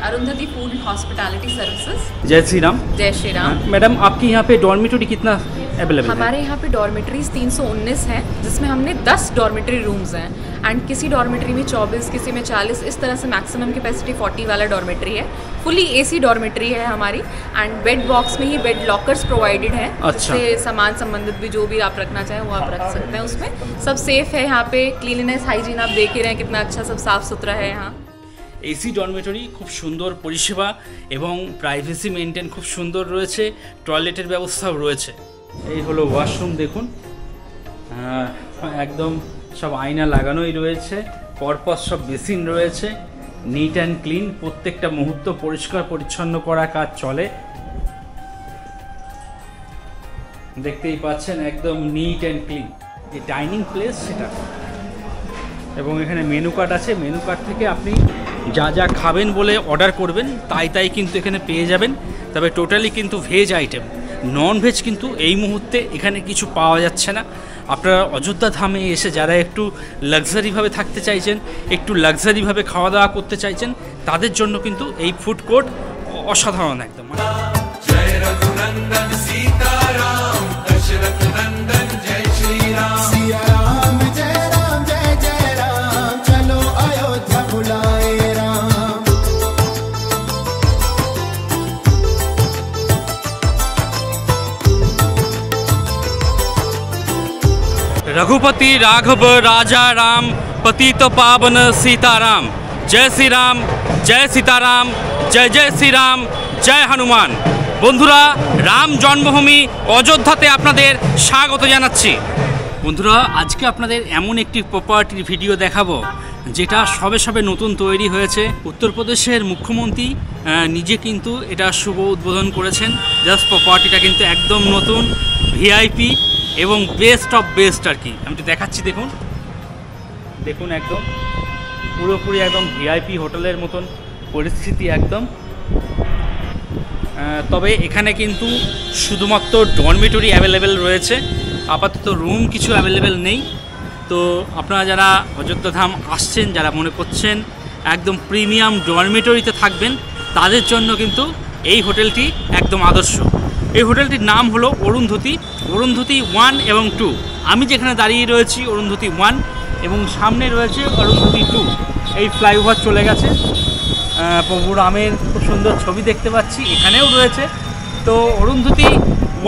Arundhati food hospitality services. जय श्री राम। जय Shri Ram. Madam आपके यहाँ पे डॉर्मेटरी कितना अवेलेबल है? हमारे यहाँ पे डॉर्मेटरीज 319 हैं, जिसमें हमने 10 डॉर्मेटरी रूम्स हैं एंड किसी डॉर्मेटरी में 24, किसी में 40, इस तरह से मैक्सिमम कैपेसिटी 40 वाला डॉर्मेटरी है। फुली एसी डॉर्मेटरी है हमारी एंड बेड बॉक्स में ही बेड लॉकर्स प्रोवाइडेड है। अच्छा। जिससे सामान संबंधित भी जो भी आप रखना चाहें वो आप रख सकते हैं उसमें। सब सेफ है यहाँ पे, क्लीननेस हाइजीन आप देख ही रहे हैं कितना अच्छा सब साफ सुथरा है यहाँ। एसी डरमेटरी खूब सुंदर परिषेवा एवं प्राइवेसी मेनटेन खूब सुंदर रयेछे, टयलेटेर व्यवस्थाओ रयेछे। এই হলো ওয়াশরুম দেখুন, একদম সব আয়না লাগানোই রয়েছে, পরপর সব বেসিন রয়েছে, নিট অ্যান্ড ক্লিন, প্রত্যেকটা মুহূর্ত পরিষ্কার পরিচ্ছন্ন করা কাজ চলে। দেখতেই পাচ্ছেন একদম নিট অ্যান্ড ক্লিন। যে ডাইনিং প্লেস সেটা, এবং এখানে মেনু কার্ড আছে। মেনু কার্ড থেকে আপনি যা যা খাবেন বলে অর্ডার করবেন তাই কিন্তু এখানে পেয়ে যাবেন। তবে টোটালি কিন্তু ভেজ আইটেম, নন ভেজ কিন্তু এই মুহূর্তে এখানে কিছু পাওয়া যাচ্ছে না। আপনারা অযোধ্যা ধামে এসে যারা একটু লাক্সারিভাবে থাকতে চাইছেন, একটু লাক্সারিভাবে খাওয়া দাওয়া করতে চাইছেন, তাদের জন্য কিন্তু এই ফুড কোর্ট অসাধারণ একদম। रघुपति राघव राजा राम पतित पावन सीताराम। जय श्री राम, जय सीताराम, जय जय श्री राम, जय हनुमान। बंधुरा राम जन्मभूमि अयोध्याते आपनादेर स्वागत जानाচ্ছি। बंधुरा आज के आपनादेर एमन एकटी प्रपार्टिर भिडियो देखाबो যেটা সবে সবে নতুন তৈরি হয়েছে। উত্তরপ্রদেশের মুখ্যমন্ত্রী নিজে কিন্তু এটা শুভ উদ্বোধন করেছেন। জাস্ট প্রপার্টিটা কিন্তু একদম নতুন, ভিআইপি এবং বেস্ট অফ বেস্ট আর কি। আমি তো দেখাচ্ছি, দেখুন দেখুন একদম পুরোপুরি একদম ভিআইপি হোটেলের মতন পরিস্থিতি একদম। তবে এখানে কিন্তু শুধুমাত্র ডরমেটরি অ্যাভেলেবেল রয়েছে, আপাতত রুম কিছু অ্যাভেলেবেল নেই। তো আপনারা যারা অযোধ্যা ধাম আসছেন, যারা মনে করছেন একদম প্রিমিয়াম ডরমেটরিতে থাকবেন, তাদের জন্য কিন্তু এই হোটেলটি একদম আদর্শ। এই হোটেলটির নাম হলো অরুন্ধতী, অরুন্ধতী 1 এবং 2। আমি যেখানে দাঁড়িয়ে রয়েছি অরুন্ধতী 1 এবং সামনে রয়েছে অরুন্ধতী 2। এই ফ্লাইওভার চলে গেছে, প্রভু রামের খুব সুন্দর ছবি দেখতে পাচ্ছি এখানেও রয়েছে। তো অরুন্ধতী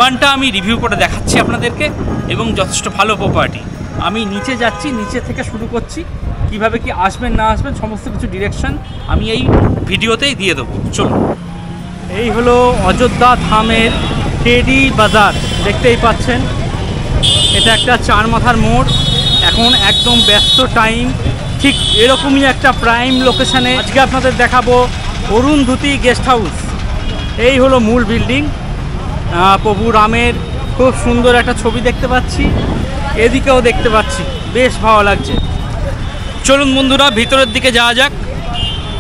1টা আমি রিভিউ করে দেখাচ্ছি আপনাদেরকে, এবং যথেষ্ট ভালো প্রপার্টি। আমি নিচে যাচ্ছি, নিচে থেকে শুরু করছি, কিভাবে কি আসবেন না আসবেন সমস্ত কিছু ডিরেকশন আমি এই ভিডিওতেই দিয়ে দেবো। চলুন। এই হলো অযোধ্যা ধামের টেডি বাজার, দেখতেই পাচ্ছেন। এটা একটা চার মাথার মোড়, এখন একদম ব্যস্ত টাইম। ঠিক এরকমই একটা প্রাইম লোকেশানে আজকে আপনাদের দেখাবো অরুন্ধতী গেস্ট হাউস। এই হলো মূল বিল্ডিং, প্রভু রামের খুব সুন্দর একটা ছবি দেখতে পাচ্ছি, এদিকেও দেখতে পাচ্ছি, বেশ ভালো লাগছে। চলুন বন্ধুরা ভিতরের দিকে যাওয়া যাক।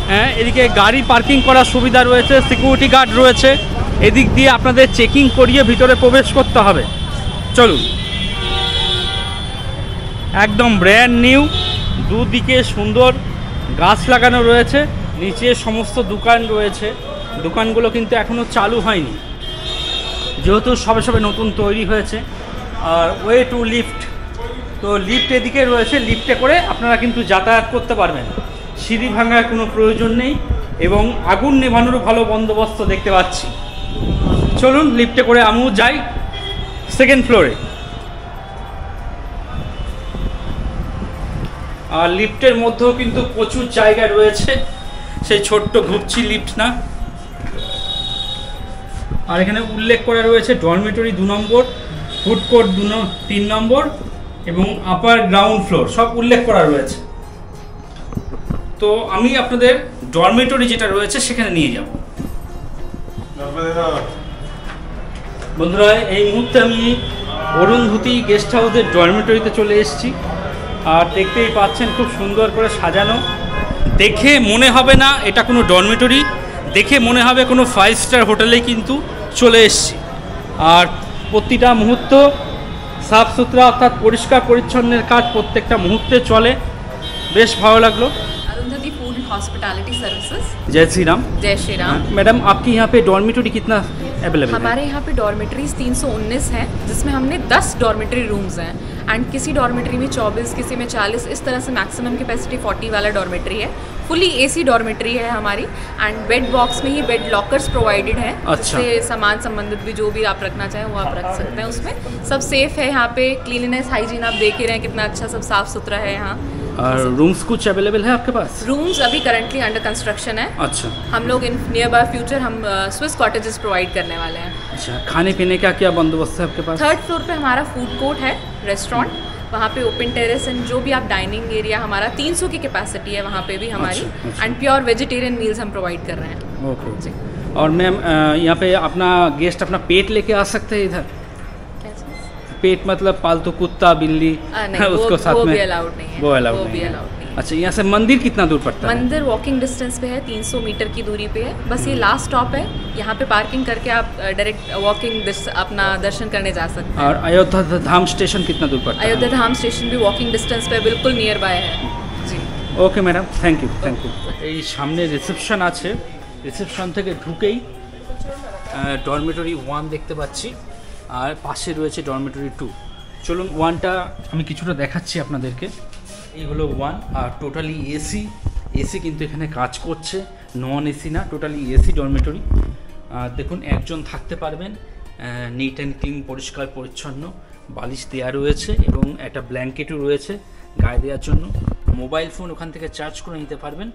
হ্যাঁ, এদিকে গাড়ি পার্কিং করার সুবিধা রয়েছে, সিকিউরিটি গার্ড রয়েছে। এদিক দিয়ে আপনাদের চেকিং করিয়ে ভিতরে প্রবেশ করতে হবে। চলুন। একদম ব্র্যান্ড নিউ, দুদিকে সুন্দর গাছ লাগানো রয়েছে, নিচে সমস্ত দোকান রয়েছে। দোকানগুলো কিন্তু এখনও চালু হয়নি, যেহেতু সবে সবে নতুন তৈরি হয়েছে। আর ওয়ে টু লিফট, তো লিফট এদিকে রয়েছে, লিফটে করে আপনারা কিন্তু যাতায়াত করতে পারবেন। সিঁড়ি ভাঙার কোনো প্রয়োজন নেই, এবং আগুন নেভানোরও ভালো বন্দোবস্ত দেখতে পাচ্ছি। চলুন লিফটে করে আমিও যাই সেকেন্ড ফ্লোরে। আর লিফটের মধ্যেও কিন্তু প্রচুর জায়গা রয়েছে, সেই ছোট্ট ঘুরছি লিফট না। আর এখানে উল্লেখ করা রয়েছে ডরমেটরি 2 নম্বর, ফুড কোর্ট 3 নম্বর এবং আপার গ্রাউন্ড ফ্লোর, সব উল্লেখ করা রয়েছে। তো আমি আপনাদের ডরমেটরি যেটা রয়েছে সেখানে নিয়ে যাব। বন্ধুরা এই মুহূর্তে আমি অরুন্ধতী গেস্ট হাউসের ডরমেটরিতে চলে এসেছি। আর দেখতেই পাচ্ছেন খুব সুন্দর করে সাজানো। দেখে মনে হবে না এটা কোনো ডরমেটরি, দেখে মনে হবে কোনো 5 স্টার হোটেলেই কিন্তু চলে এসেছি। আর প্রতিটা মুহূর্ত সাফ সুতরা অর্থাৎ পরিষ্কার পরিচ্ছন্নের কাজ প্রত্যেকটা মুহূর্তে চলে, বেশ ভালো লাগলো। Arundhati food hospitality services. जय श्री राम। जय श्री राम। मैडम आपके यहाँ पे डॉर्मेटरी कितना अवेलेबल है? हमारे यहाँ पे डॉर्मेटरीज 319 हैं, जिसमें हमने 10 डॉर्मेटरी रूम्स हैं एंड किसी डॉर्मेटरी में 24, किसी में 40, इस तरह से मैक्सिमम कैपेसिटी 40 वाला डॉर्मेटरी है। फुली एसी डॉर्मेटरी है हमारी एंड बेड बॉक्स में ही बेड लॉकर्स प्रोवाइडेड हैं। अच्छा। जिससे सामान संबंधित भी जो भी आप रखना चाहें वो आप रख सकते हैं उसमें। सब सेफ है यहाँ पे, क्लीननेस हाइजीन आप देख ही रहे हैं कितना अच्छा सब साफ सुथरा है यहाँ। और रूम्स कुछ अवेलेबल है आपके पास? रूम्स अभी करंटली अंडर कंस्ट्रक्शन है। अच्छा। हम लोग इन नियर बाय फ्यूचर हम स्विस कॉटेजेस प्रोवाइड करने वाले हैं। अच्छा, खाने पीने का क्या बंदोबस्त है आपके पास? 3rd फ्लोर पे हमारा फूड कोर्ट है, रेस्टोरेंट, वहाँ पे ओपन टेरेस एंड जो भी आप डाइनिंग एरिया, हमारा 300 की कैपेसिटी है वहाँ पे भी हमारी। अच्छा। एंड प्योर वेजिटेरियन मील्स हम प्रोवाइड कर रहे हैं। ओके जी। और मैम यहाँ पे अपना गेस्ट अपना पेट लेके आ सकते हैं इधर? पेट मतलब पालतू कुत्ता बिल्ली उसको साथ में? वो भी अलाउड नहीं है। वो अलाउड नहीं है। अच्छा, यहाँ से मंदिर कितना दूर पड़ता है? मंदिर वॉकिंग डिस्टेंस पे है, 300 मीटर की दूरी पे है। बस ये लास्ट स्टॉप है, यहाँ पे पार्किंग करके आप डायरेक्ट वॉकिंग अपना दर्शन करने जा सकते हैं। और अयोध्या धाम स्टेशन कितना दूर पड़ता है? अयोध्या धाम स्टेशन भी वॉकिंग डिस्टेंस पे बिल्कुल नियर बाय है जी। Okay madam, thank you thank you. এই সামনে রিসেপশন আছে, রিসেপশন থেকে ঢুকেই ডরমেটরি 1 দেখতে পাচ্ছি আর পাশে রয়েছে ডরমেটরি 2। চলুন 1টা আমি কিছুটা দেখাচ্ছি আপনাদেরকে। এই হলো 1 আর টোটালি এসি। এসি কিন্তু এখানে কাজ করছে, নন এসি না, টোটালি এসি ডরমেটরি। দেখুন একজন থাকতে পারবেন, নিট অ্যান্ড ক্লিন, পরিষ্কার পরিচ্ছন্ন, বালিশ দেওয়া রয়েছে এবং একটা ব্ল্যাঙ্কেটও রয়েছে গায়ে দেওয়ার জন্য। মোবাইল ফোন ওখান থেকে চার্জ করে নিতে পারবেন।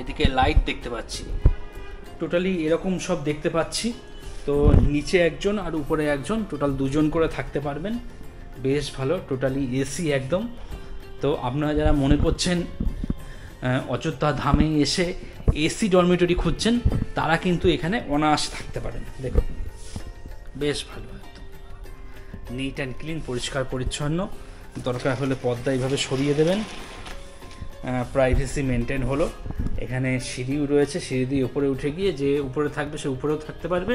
এদিকে লাইট দেখতে পাচ্ছি, টোটালি এরকম সব দেখতে পাচ্ছি। তো নিচে একজন আর উপরে একজন, টোটাল 2 জন করে থাকতে পারবেন। বেশ ভালো, টোটালি এসি একদম। তো আপনারা যারা মনে করছেন অযোধ্যা ধামে এসে এসি ডরমেটরি খুঁজছেন তারা কিন্তু এখানে অনায়াসে থাকতে পারেন। দেখুন বেশ ভালো, একদম নিট অ্যান্ড ক্লিন, পরিষ্কার পরিচ্ছন্ন। দরকার হলে পর্দা এইভাবে সরিয়ে দেবেন, প্রাইভেসি মেনটেন হলো। এখানে সিঁড়িও রয়েছে, সিঁড়ি দিয়ে উপরে উঠে গিয়ে যে উপরে থাকবে সে উপরেও থাকতে পারবে,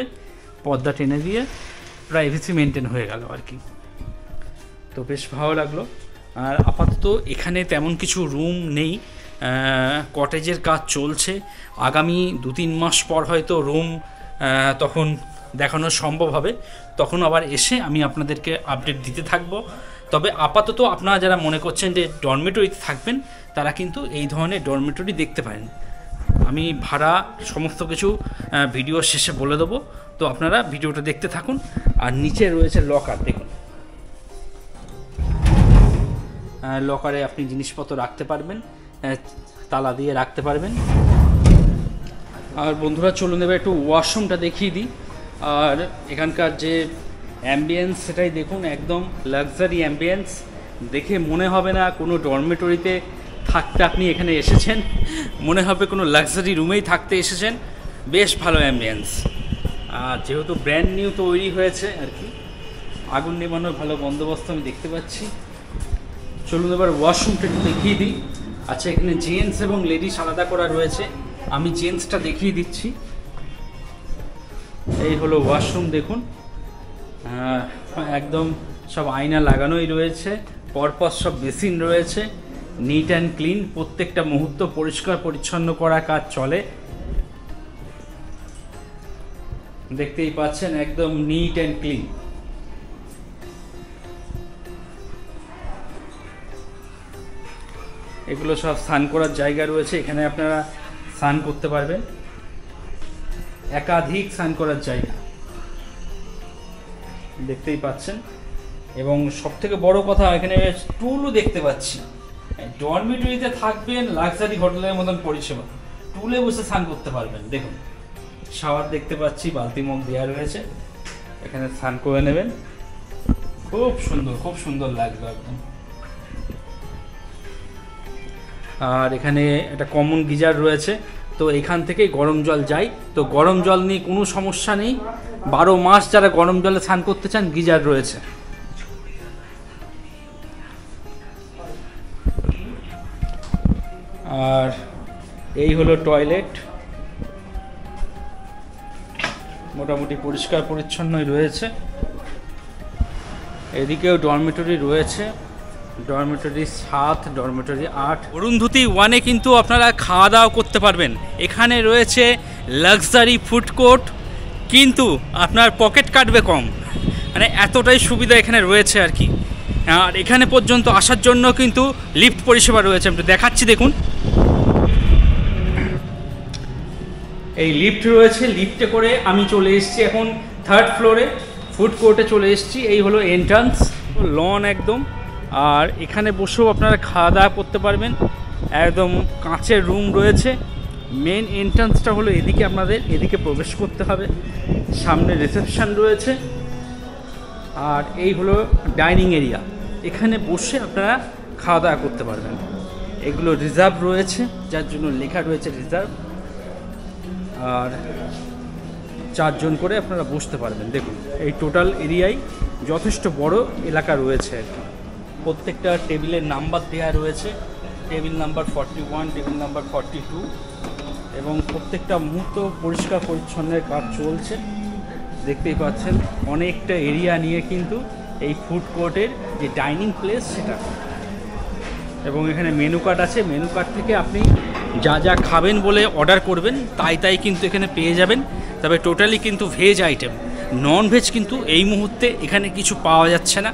পর্দা টেনে দিয়ে প্রাইভেসি মেনটেন হয়ে গেল আর কি। তো বেশ ভালো লাগলো। আর আপাতত এখানে তেমন কিছু রুম নেই, কটেজের কাজ চলছে। আগামী 2-3 মাস পর হয়তো রুম তখন দেখানো সম্ভব হবে, তখন আবার এসে আমি আপনাদেরকে আপডেট দিতে থাকবো। তবে আপাতত আপনারা যারা মনে করছেন যে ডরমেটরিতে থাকবেন তারা কিন্তু এই ধরনের ডরমেটরি দেখতে পারেন। আমি ভাড়া সমস্ত কিছু ভিডিও শেষে বলে দেবো, তো আপনারা ভিডিওটা দেখতে থাকুন। আর নিচে রয়েছে লকার, দেখুন লকারে আপনি জিনিসপত্র রাখতে পারবেন, তালা দিয়ে রাখতে পারবেন। আর বন্ধুরা চলুন এবার একটু ওয়াশরুমটা দেখিয়ে দিই। আর এখানকার যে অ্যাম্বিয়েন্স সেটাই দেখুন, একদম লাক্সারি অ্যাম্বিয়েন্স। দেখে মনে হবে না কোনো ডরমেটরিতে থাকতে আপনি এখানে এসেছেন, মনে হবে কোনো লাক্সারি রুমেই থাকতে এসেছেন। বেশ ভালো অ্যাম্বিয়েন্স। আর যেহেতু ব্র্যান্ড নিউ তৈরি হয়েছে আর কি, আগুন নেভানোর ভালো বন্দোবস্ত আমি দেখতে পাচ্ছি। চলুন এবার ওয়াশরুমটা একটু দেখিয়ে দিই। আচ্ছা, এখানে জেন্টস এবং লেডিস আলাদা করা রয়েছে, আমি জেন্টসটা দেখিয়ে দিচ্ছি। এই হলো ওয়াশরুম, দেখুন একদম সব আয়না লাগানোই রয়েছে, পরপর সব বেসিন রয়েছে, নিট অ্যান্ড ক্লিন। প্রত্যেকটা মুহূর্ত পরিষ্কার পরিচ্ছন্ন করা কাজ চলে, দেখতেই পাচ্ছেন একদম নিট অ্যান্ড ক্লিন। এগুলো সব স্নান করার জায়গা রয়েছে, এখানে আপনারা স্নান করতে পারবেন, একাধিক স্নান করার জায়গা দেখতেই পাচ্ছেন। এবং সবথেকে বড় কথা এখানে টুলও দেখতে পাচ্ছি। ডরমিটরিতে থাকবেন, লাক্সারি হোটেলের মতন পরিষেবা, টুলে বসে স্নান করতে পারবেন। দেখুন শাওয়ার দেখতে পাচ্ছি, বালতি মগ দেওয়া রয়েছে, এখানে স্নান করে নেবেন। খুব সুন্দর, খুব সুন্দর লাগবে একদম। আর এখানে একটা কমন গিজার রয়েছে, তো এখান থেকেই গরম জল যায়। তো গরম জল নিয়ে কোনো সমস্যা নেই, 12 মাস যারা গরম জলে স্নান করতে চান গিজার রয়েছে। আর এই হলো টয়লেট, মোটামুটি পরিষ্কার পরিচ্ছন্নই রয়েছে। এদিকেও ডরমিটরি রয়েছে, ডরমেটরি 7, ডরমেটরি 8। অরুন্ধতী 1-এ কিন্তু আপনারা খাওয়া দাওয়া করতে পারবেন। এখানে রয়েছে লাক্সারি ফুড কোর্ট, কিন্তু আপনার পকেট কাটবে কম, মানে এতটাই সুবিধা এখানে রয়েছে আর কি। আর এখানে পর্যন্ত আসার জন্য কিন্তু লিফট পরিষেবা রয়েছে, আমি দেখাচ্ছি দেখুন। এই লিফট রয়েছে, লিফটে করে আমি চলে এসেছি এখন 3rd ফ্লোরে, ফুড কোর্টে চলে এসেছি। এই হলো এন্ট্রান্স, লন একদম। আর এখানে বসেও আপনারা খাওয়া দাওয়া করতে পারবেন, একদম কাঁচের রুম রয়েছে। মেন এন্ট্রান্সটা হলো এদিকে, আপনাদের এদিকে প্রবেশ করতে হবে। সামনে রিসেপশন রয়েছে, আর এই হলো ডাইনিং এরিয়া, এখানে বসে আপনারা খাওয়া দাওয়া করতে পারবেন। এগুলো রিজার্ভ রয়েছে, যার জন্য লেখা রয়েছে রিজার্ভ। আর 4 জন করে আপনারা বসতে পারবেন। দেখুন এই টোটাল এরিয়ায় যথেষ্ট বড় এলাকা রয়েছে আর কি। প্রত্যেকটা টেবিলের নাম্বার দেওয়া রয়েছে, টেবিল নাম্বার 41, টেবিল নাম্বার 42, এবং প্রত্যেকটা মুহূর্ত পরিষ্কার পরিচ্ছন্নের কাজ চলছে। দেখতেই পাচ্ছেন অনেকটা এরিয়া নিয়ে কিন্তু এই ফুড কোর্টের যে ডাইনিং প্লেস সেটা। এবং এখানে মেনু কার্ড আছে, মেনু কার্ড থেকে আপনি যা যা খাবেন বলে অর্ডার করবেন তাই কিন্তু এখানে পেয়ে যাবেন। তবে টোটালি কিন্তু ভেজ আইটেম, নন ভেজ কিন্তু এই মুহূর্তে এখানে কিছু পাওয়া যাচ্ছে না।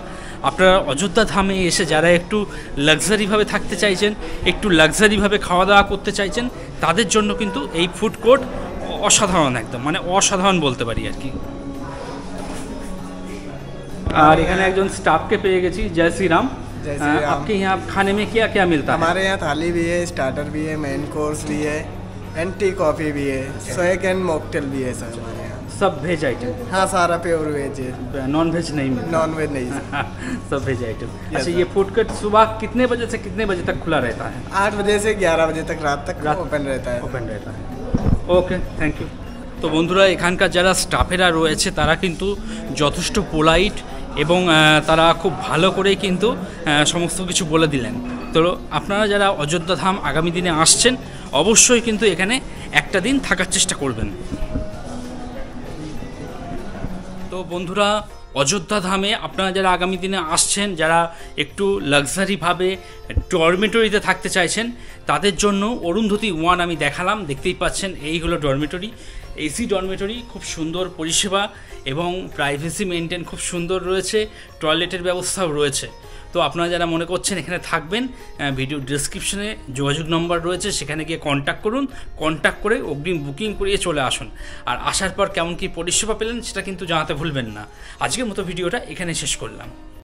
আপনারা অযোধ্যা ধামে এসে যারা একটু লাক্সারিভাবে থাকতে চাইছেন, একটু লাক্সারিভাবে খাওয়া দাওয়া করতে চাইছেন, তাদের জন্য কিন্তু এই ফুড কোর্ট অসাধারণ, একদম মানে অসাধারণ বলতে পারি আর কি। और इखाने एक जन स्टाफ के पे गए जय श्री राम। आपके यहाँ खाने में क्या क्या मिलता है? हमारे यहाँ थाली भी है, स्टार्टर भी है, मेन कोर्स भी है, एंड टी कॉफ़ी भी है, शेक एंड मॉकटेल भी है सर हमारे यहाँ। सब वेज आइटम? हाँ सारा प्योर वेज है, नॉन वेज नहीं मिलता? नॉन वेज नहीं सब वेज आइटम। अच्छा, ये फूड कोर्ट सुबह कितने बजे से कितने बजे तक खुला रहता है? 8 बजे से 11 बजे तक रात तक ओपन रहता है। ओपन रहता है। Okay, thank you. तो বন্ধুরা এখানকার যারা স্টাফেরা রয়েছে তারা কিন্তু যথেষ্ট পোলাইট এবং তারা খুব ভালো করে কিন্তু সমস্ত কিছু বলে দিলেন। তো আপনারা যারা অযোধ্যা ধাম আগামী দিনে আসছেন অবশ্যই কিন্তু এখানে একটা দিন থাকার চেষ্টা করবেন। তো বন্ধুরা অযোধ্যা ধামে আপনারা যারা আগামী দিনে আসছেন, যারা একটু লাক্সারিভাবে ডরমেটরিতে থাকতে চাইছেন, তাদের জন্য অরুন্ধতী 1 আমি দেখালাম। দেখতেই পাচ্ছেন এই হলো ডরমেটরি, এসি ডরমেটরি, খুব সুন্দর পরিষেবা এবং প্রাইভেসি মেনটেন খুব সুন্দর রয়েছে, টয়লেটের ব্যবস্থাও রয়েছে। তো আপনারা যারা মনে করছেন এখানে থাকবেন, ভিডিও ডেসক্রিপশনে যোগাযোগ নম্বর রয়েছে, সেখানে গিয়ে কন্ট্যাক্ট করুন, কন্ট্যাক্ট করে অগ্রিম বুকিং করিয়ে চলে আসুন। আর আসার পর কেমন কী পরিষেবা পেলেন সেটা কিন্তু জানাতে ভুলবেন না। আজকের মতো ভিডিওটা এখানে শেষ করলাম।